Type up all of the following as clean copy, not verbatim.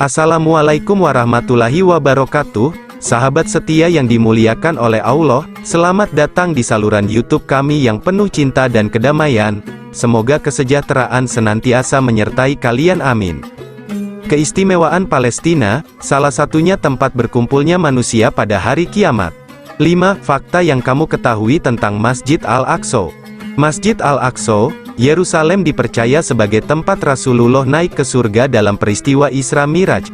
Assalamualaikum warahmatullahi wabarakatuh, sahabat setia yang dimuliakan oleh Allah, selamat datang di saluran YouTube kami yang penuh cinta dan kedamaian. Semoga kesejahteraan senantiasa menyertai kalian, amin. Keistimewaan Palestina, salah satunya tempat berkumpulnya manusia pada hari kiamat. 5 fakta yang kamu ketahui tentang Masjid Al-Aqsa. Masjid Al-Aqsa, Yerusalem dipercaya sebagai tempat Rasulullah naik ke surga dalam peristiwa Isra Miraj.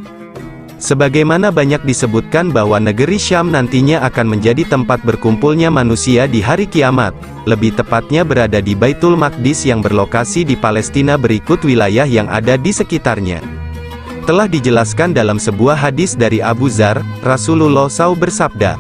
Sebagaimana banyak disebutkan bahwa negeri Syam nantinya akan menjadi tempat berkumpulnya manusia di hari kiamat, lebih tepatnya berada di Baitul Maqdis yang berlokasi di Palestina. Berikut wilayah yang ada di sekitarnya. Telah dijelaskan dalam sebuah hadis dari Abu Dzar, Rasulullah SAW bersabda,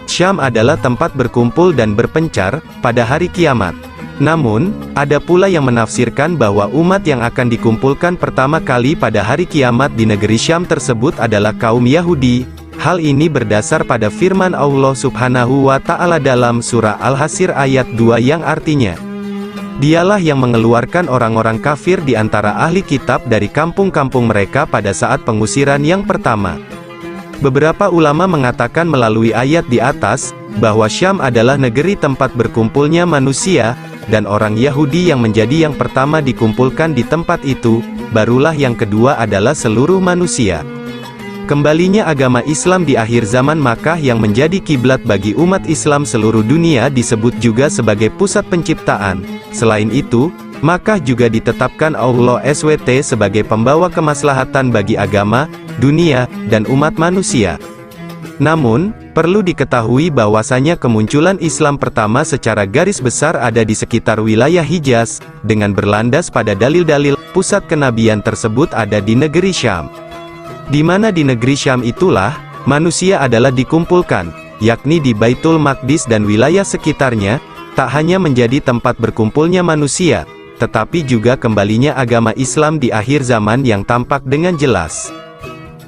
Syam adalah tempat berkumpul dan berpencar pada hari kiamat. Namun, ada pula yang menafsirkan bahwa umat yang akan dikumpulkan pertama kali pada hari kiamat di negeri Syam tersebut adalah kaum Yahudi. Hal ini berdasar pada firman Allah Subhanahu wa Ta'ala dalam surah Al-Hasyr ayat 2 yang artinya, Dialah yang mengeluarkan orang-orang kafir di antara ahli kitab dari kampung-kampung mereka pada saat pengusiran yang pertama. Beberapa ulama mengatakan melalui ayat di atas, bahwa Syam adalah negeri tempat berkumpulnya manusia, dan orang Yahudi yang menjadi yang pertama dikumpulkan di tempat itu, barulah yang kedua adalah seluruh manusia. Kembalinya agama Islam di akhir zaman Makkah yang menjadi kiblat bagi umat Islam seluruh dunia disebut juga sebagai pusat penciptaan. Selain itu, Makkah juga ditetapkan Allah SWT sebagai pembawa kemaslahatan bagi agama, dunia, dan umat manusia. Namun, perlu diketahui bahwasanya kemunculan Islam pertama secara garis besar ada di sekitar wilayah Hijaz, dengan berlandas pada dalil-dalil, pusat kenabian tersebut ada di negeri Syam. Di mana di negeri Syam itulah, manusia adalah dikumpulkan, yakni di Baitul Maqdis dan wilayah sekitarnya, tak hanya menjadi tempat berkumpulnya manusia, tetapi juga kembalinya agama Islam di akhir zaman yang tampak dengan jelas.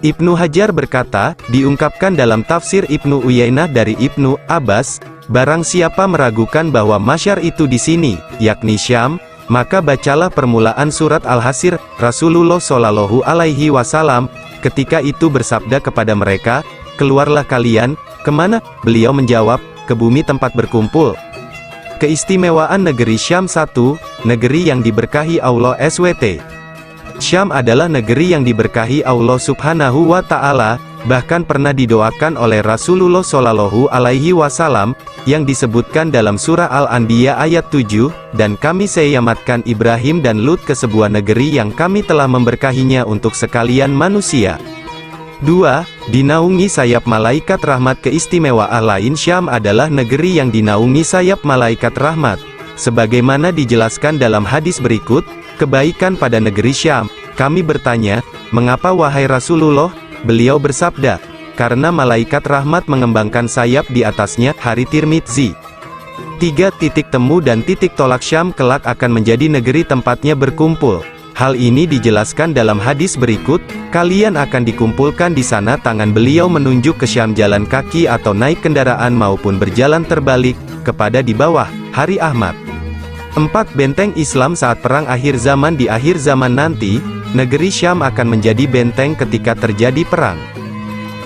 Ibnu Hajar berkata, diungkapkan dalam tafsir Ibnu Uyainah dari Ibnu Abbas, barang siapa meragukan bahwa masyar itu di sini, yakni Syam, maka bacalah permulaan surat Al-Hasyr. Rasulullah Shallallahu Alaihi Wasallam ketika itu bersabda kepada mereka, keluarlah kalian, kemana? Beliau menjawab, ke bumi tempat berkumpul. Keistimewaan negeri Syam. 1. Negeri yang diberkahi Allah SWT. Syam adalah negeri yang diberkahi Allah Subhanahu wa Ta'ala, bahkan pernah didoakan oleh Rasulullah Shallallahu Alaihi Wasallam, yang disebutkan dalam surah Al-Anbiya ayat 7, dan kami selamatkan Ibrahim dan Lut ke sebuah negeri yang kami telah memberkahinya untuk sekalian manusia. 2. Dinaungi sayap malaikat rahmat. Keistimewaan lain Syam adalah negeri yang dinaungi sayap malaikat rahmat. Sebagaimana dijelaskan dalam hadis berikut, kebaikan pada negeri Syam. Kami bertanya, mengapa wahai Rasulullah? Beliau bersabda, karena malaikat rahmat mengembangkan sayap di atasnya. Hari Tirmidzi. 3. Titik temu dan titik tolak Syam kelak akan menjadi negeri tempatnya berkumpul. Hal ini dijelaskan dalam hadis berikut, kalian akan dikumpulkan di sana. Tangan beliau menunjuk ke Syam, jalan kaki atau naik kendaraan maupun berjalan terbalik, kepada di bawah. Hari Ahmad. 4. Benteng Islam saat perang akhir zaman. Di akhir zaman nanti, negeri Syam akan menjadi benteng ketika terjadi perang.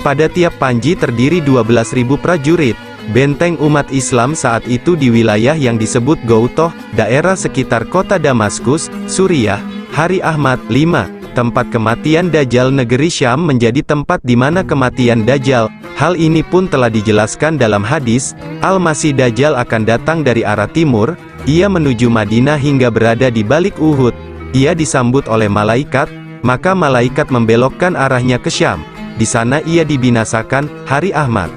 Pada tiap panji terdiri 12.000 prajurit. Benteng umat Islam saat itu di wilayah yang disebut Goutoh, daerah sekitar kota Damaskus, Suriah. Hari Ahmad. 5. Tempat kematian Dajjal. Negeri Syam menjadi tempat di mana kematian Dajjal. Hal ini pun telah dijelaskan dalam hadis, Al-Masih Dajjal akan datang dari arah timur. Ia menuju Madinah hingga berada di balik Uhud. Ia disambut oleh malaikat, maka malaikat membelokkan arahnya ke Syam. Di sana ia dibinasakan. Hari Ahmad.